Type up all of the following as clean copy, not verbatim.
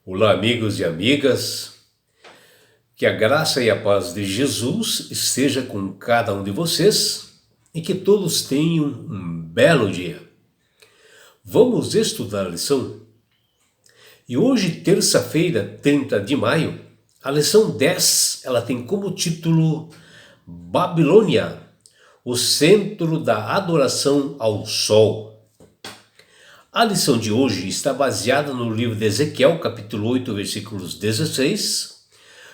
Olá, amigos e amigas, que a graça e a paz de Jesus esteja com cada um de vocês e que todos tenham um belo dia. Vamos estudar a lição? E hoje, terça-feira, 30 de maio, a lição 10, ela tem como título Babilônia, o centro da adoração ao sol. A lição de hoje está baseada no livro de Ezequiel, capítulo 8, versículos 16,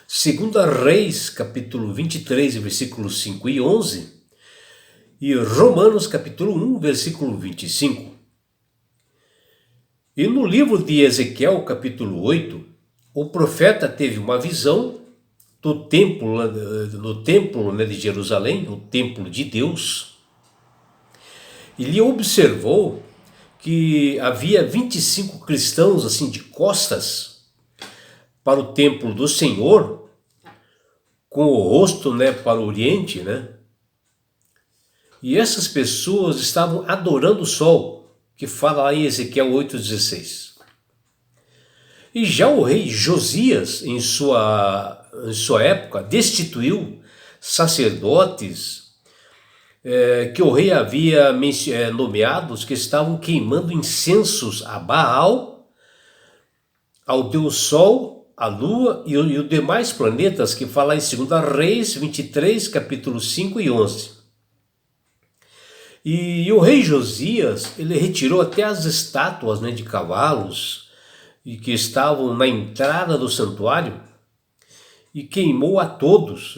2 Reis, capítulo 23, versículos 5 e 11, e Romanos, capítulo 1, versículo 25. E no livro de Ezequiel, capítulo 8, o profeta teve uma visão do templo, no templo de Jerusalém, o templo de Deus. Ele observou que havia 25 cristãos assim de costas para o templo do Senhor, com o rosto para o oriente, E essas pessoas estavam adorando o sol, que fala lá em Ezequiel 8,16. E já o rei Josias, em sua época, destituiu sacerdotes que o rei havia nomeados, que estavam queimando incensos a Baal, ao deus Sol, a Lua e os demais planetas, que fala em 2 Reis 23, capítulo 5 e 11. E o rei Josias, ele retirou até as estátuas de cavalos e que estavam na entrada do santuário e queimou a todos,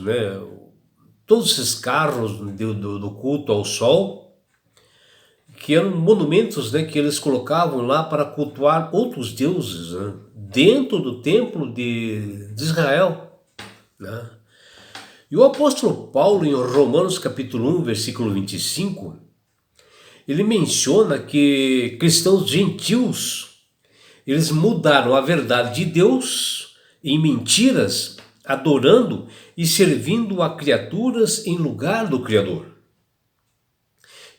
todos esses carros do culto ao sol, que eram monumentos que eles colocavam lá para cultuar outros deuses, dentro do templo de Israel. E o apóstolo Paulo, em Romanos capítulo 1, versículo 25, ele menciona que cristãos gentios, eles mudaram a verdade de Deus em mentiras, adorando e servindo a criaturas em lugar do Criador.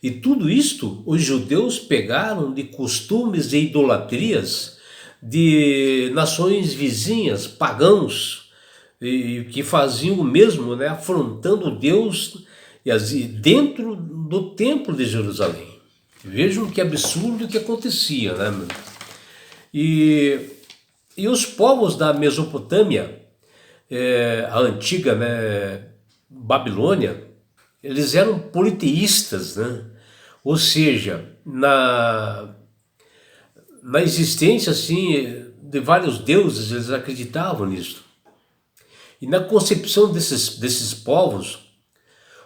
E tudo isto os judeus pegaram de costumes e idolatrias de nações vizinhas, pagãos, que faziam o mesmo, afrontando Deus dentro do templo de Jerusalém. Vejam que absurdo que acontecia, E os povos da Mesopotâmia, a antiga Babilônia, eles eram politeístas, Ou seja, na existência assim de vários deuses, eles acreditavam nisso. E na concepção desses povos,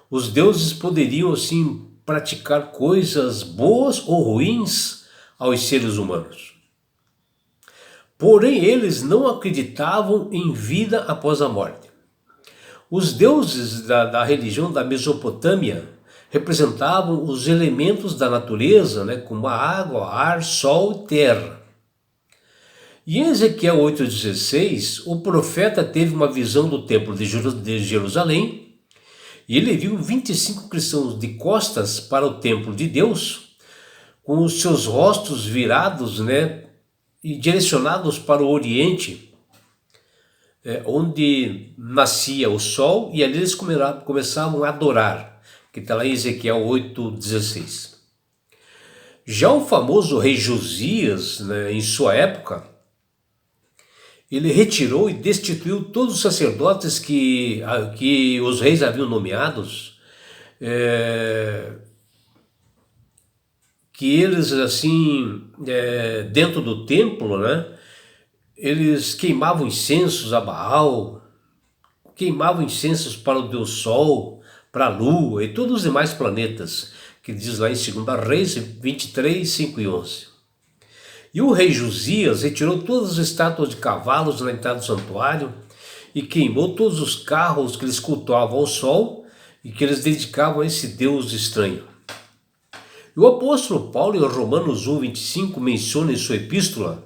os deuses poderiam assim praticar coisas boas ou ruins aos seres humanos. Porém, eles não acreditavam em vida após a morte. Os deuses da religião da Mesopotâmia representavam os elementos da natureza, como a água, ar, sol e terra. E em Ezequiel 8,16, o profeta teve uma visão do templo de Jerusalém, e ele viu 25 cristãos de costas para o templo de Deus, com os seus rostos virados, e direcionados para o oriente, onde nascia o sol, e ali eles começavam a adorar, que está lá em Ezequiel 8,16. Já o famoso rei Josias, em sua época, ele retirou e destituiu todos os sacerdotes que os reis haviam nomeados, que eles assim, dentro do templo, eles queimavam incensos a Baal, queimavam incensos para o deus Sol, para a Lua e todos os demais planetas, que diz lá em 2 Reis 23, 5 e 11. E o rei Josias retirou todas as estátuas de cavalos na entrada do santuário e queimou todos os carros que eles cultuavam ao sol e que eles dedicavam a esse deus estranho. E o apóstolo Paulo, em Romanos 1, 25, menciona em sua epístola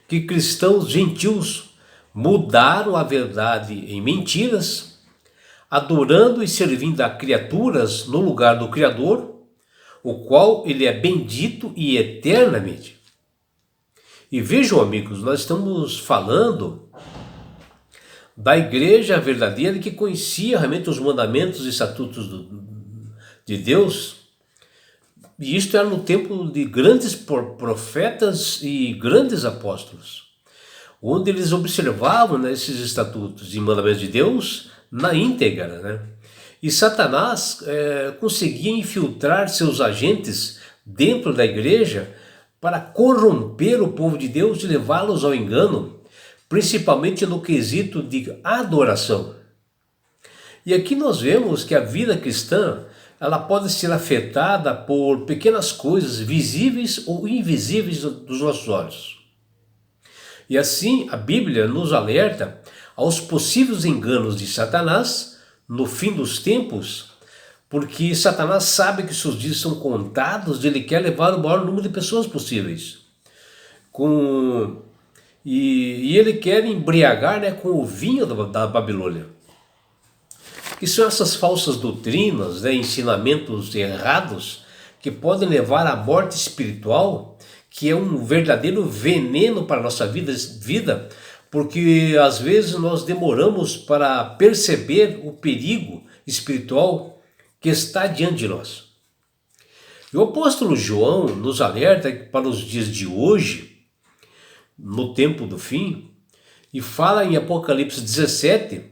que cristãos gentios mudaram a verdade em mentiras, adorando e servindo a criaturas no lugar do Criador, o qual ele é bendito e eternamente. E vejam, amigos, nós estamos falando da igreja verdadeira que conhecia realmente os mandamentos e estatutos de Deus. E isto era no tempo de grandes profetas e grandes apóstolos, onde eles observavam, né, esses estatutos e mandamentos de Deus na íntegra, né? E Satanás conseguia infiltrar seus agentes dentro da igreja para corromper o povo de Deus e levá-los ao engano, principalmente no quesito de adoração. E aqui nós vemos que a vida cristã, ela pode ser afetada por pequenas coisas visíveis ou invisíveis dos nossos olhos. E assim a Bíblia nos alerta aos possíveis enganos de Satanás no fim dos tempos, porque Satanás sabe que seus dias são contados e ele quer levar o maior número de pessoas possíveis. E ele quer embriagar, né, com o vinho da Babilônia. Que são essas falsas doutrinas, né, ensinamentos errados que podem levar à morte espiritual, que é um verdadeiro veneno para a nossa vida, porque às vezes nós demoramos para perceber o perigo espiritual que está diante de nós. E o apóstolo João nos alerta para os dias de hoje, no tempo do fim, e fala em Apocalipse 17,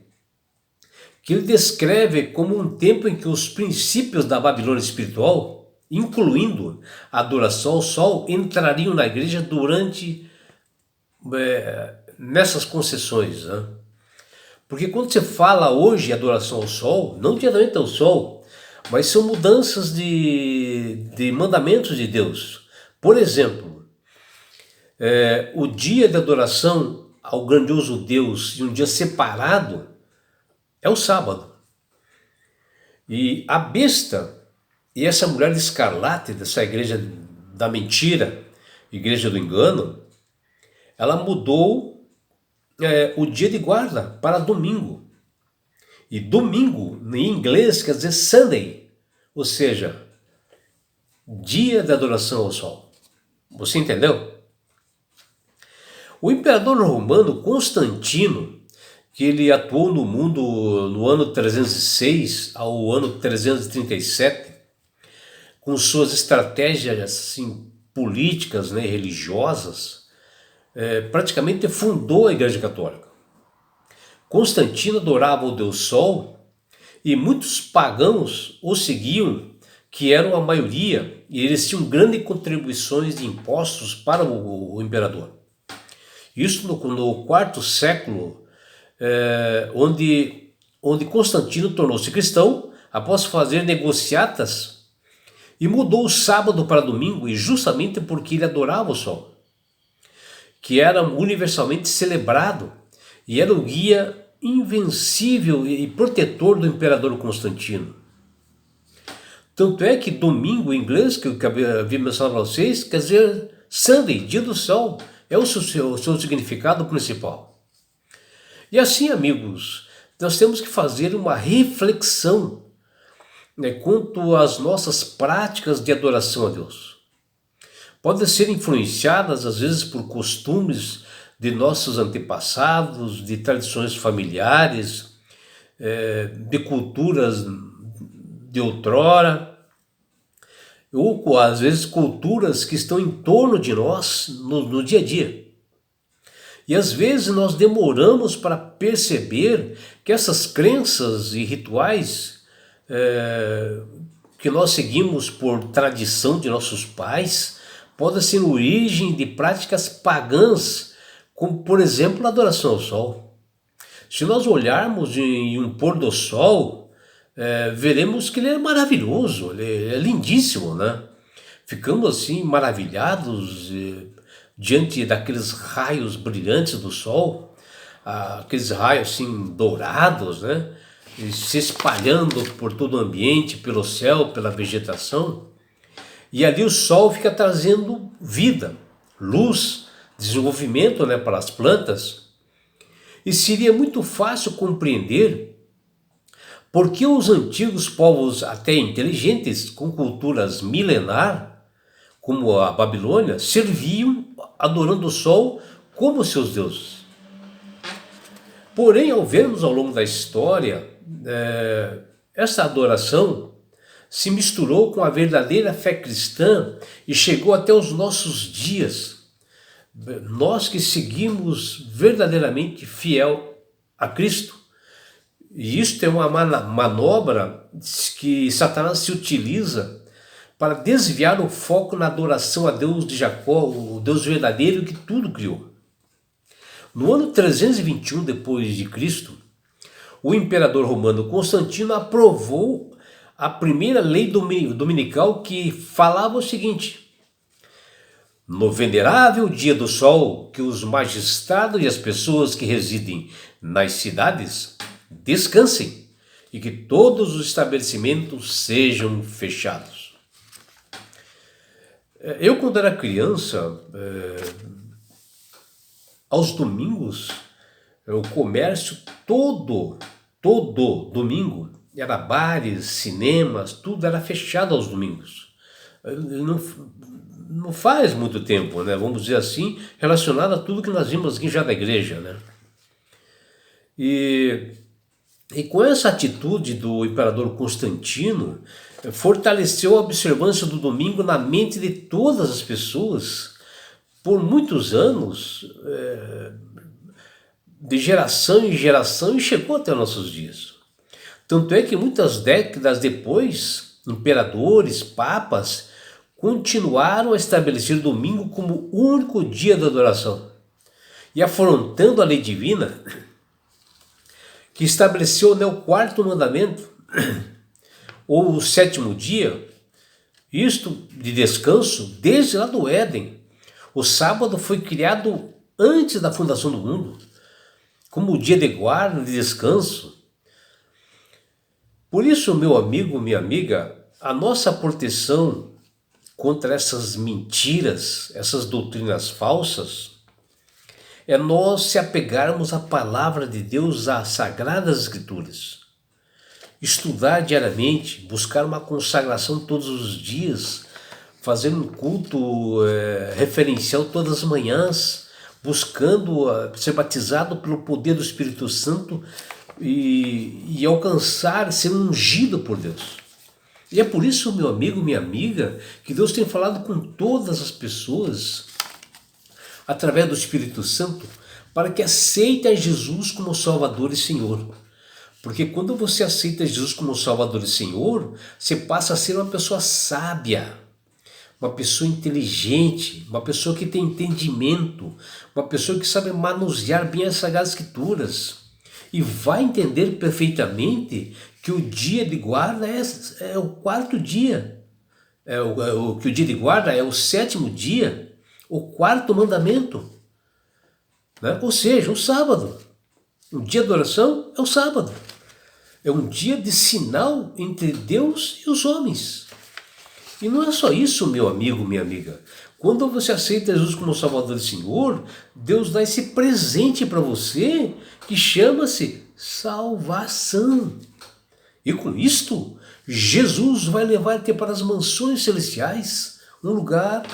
que ele descreve como um tempo em que os princípios da Babilônia espiritual, incluindo a adoração ao sol, entrariam na igreja nessas concessões, né? Porque quando você fala hoje adoração ao sol, não diretamente ao sol, mas são mudanças de mandamentos de Deus. Por exemplo, o dia de adoração ao grandioso Deus e um dia separado é o sábado. E a besta e essa mulher de escarlate dessa igreja da mentira, igreja do engano, ela mudou o dia de guarda para domingo. E domingo, em inglês, quer dizer Sunday, ou seja, dia de adoração ao sol. Você entendeu? O imperador romano Constantino, que ele atuou no mundo no ano 306 ao ano 337, com suas estratégias assim, políticas, né, religiosas, praticamente fundou a Igreja Católica. Constantino adorava o Deus Sol e muitos pagãos o seguiam, que eram a maioria, e eles tinham grandes contribuições de impostos para o imperador. Isso no quarto século, onde Constantino tornou-se cristão após fazer negociatas e mudou o sábado para domingo, e justamente porque ele adorava o sol, que era universalmente celebrado e era o guia invencível e protetor do imperador Constantino. Tanto é que domingo em inglês, que eu havia mencionado para vocês, quer dizer Sunday, dia do sol, é o seu significado principal. E assim, amigos, nós temos que fazer uma reflexão, né, quanto às nossas práticas de adoração a Deus. Podem ser influenciadas às vezes por costumes de nossos antepassados, de tradições familiares, de culturas de outrora, ou às vezes culturas que estão em torno de nós no dia a dia. E às vezes nós demoramos para perceber que essas crenças e rituais que nós seguimos por tradição de nossos pais podem ser origem de práticas pagãs, como por exemplo a adoração ao sol. Se nós olharmos em um pôr do sol, veremos que ele é maravilhoso, ele é lindíssimo, né? Ficamos assim maravilhados diante daqueles raios brilhantes do sol, aqueles raios assim dourados, né? Se espalhando por todo o ambiente, pelo céu, pela vegetação. E ali o sol fica trazendo vida, luz, desenvolvimento, né, para as plantas. E seria muito fácil compreender por que os antigos povos até inteligentes, com culturas milenar, como a Babilônia, serviam adorando o sol como seus deuses. Porém, ao vermos ao longo da história, essa adoração se misturou com a verdadeira fé cristã e chegou até os nossos dias. Nós que seguimos verdadeiramente fiel a Cristo. E isto é uma manobra que Satanás se utiliza para desviar o foco na adoração a Deus de Jacó, o Deus verdadeiro que tudo criou. No ano 321 depois de Cristo, o imperador romano Constantino aprovou a primeira lei dominical, que falava o seguinte: no venerável dia do sol, que os magistrados e as pessoas que residem nas cidades descansem e que todos os estabelecimentos sejam fechados. Eu, quando era criança, aos domingos, o comércio todo domingo, era bares, cinemas, tudo era fechado aos domingos. Não faz muito tempo, né? Vamos dizer assim, relacionado a tudo que nós vimos aqui já da igreja, né? E com essa atitude do imperador Constantino, fortaleceu a observância do domingo na mente de todas as pessoas por muitos anos, de geração em geração, e chegou até nossos dias. Tanto é que muitas décadas depois, imperadores, papas, continuaram a estabelecer o domingo como o único dia da adoração. E afrontando a lei divina, que estabeleceu o quarto mandamento, ou o sétimo dia, isto de descanso, desde lá do Éden. O sábado foi criado antes da fundação do mundo, como o dia de guarda, de descanso. Por isso, meu amigo, minha amiga, a nossa proteção contra essas mentiras, essas doutrinas falsas, é nós se apegarmos à palavra de Deus, às Sagradas Escrituras. Estudar diariamente, buscar uma consagração todos os dias, fazer um culto referencial todas as manhãs, buscando ser batizado pelo poder do Espírito Santo e alcançar, ser ungido por Deus. E é por isso, meu amigo, minha amiga, que Deus tem falado com todas as pessoas através do Espírito Santo, para que aceitem Jesus como Salvador e Senhor. Porque quando você aceita Jesus como Salvador e Senhor, você passa a ser uma pessoa sábia, uma pessoa inteligente, uma pessoa que tem entendimento, uma pessoa que sabe manusear bem as Sagradas Escrituras e vai entender perfeitamente que o dia de guarda é o quarto dia, que o dia de guarda é o sétimo dia, o quarto mandamento, né? Ou seja, o sábado. O dia de oração é o sábado. É um dia de sinal entre Deus e os homens. E não é só isso, meu amigo, minha amiga. Quando você aceita Jesus como Salvador e Senhor, Deus dá esse presente para você que chama-se salvação. E com isto, Jesus vai levar-te para as mansões celestiais, um lugar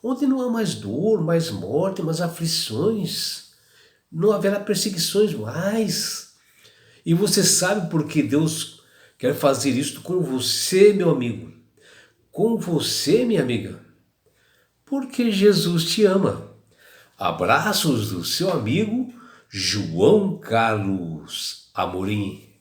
onde não há mais dor, mais morte, mais aflições, não haverá perseguições mais. E você sabe por que Deus quer fazer isto com você, meu amigo, com você, minha amiga? Porque Jesus te ama. Abraços do seu amigo João Carlos Amorim.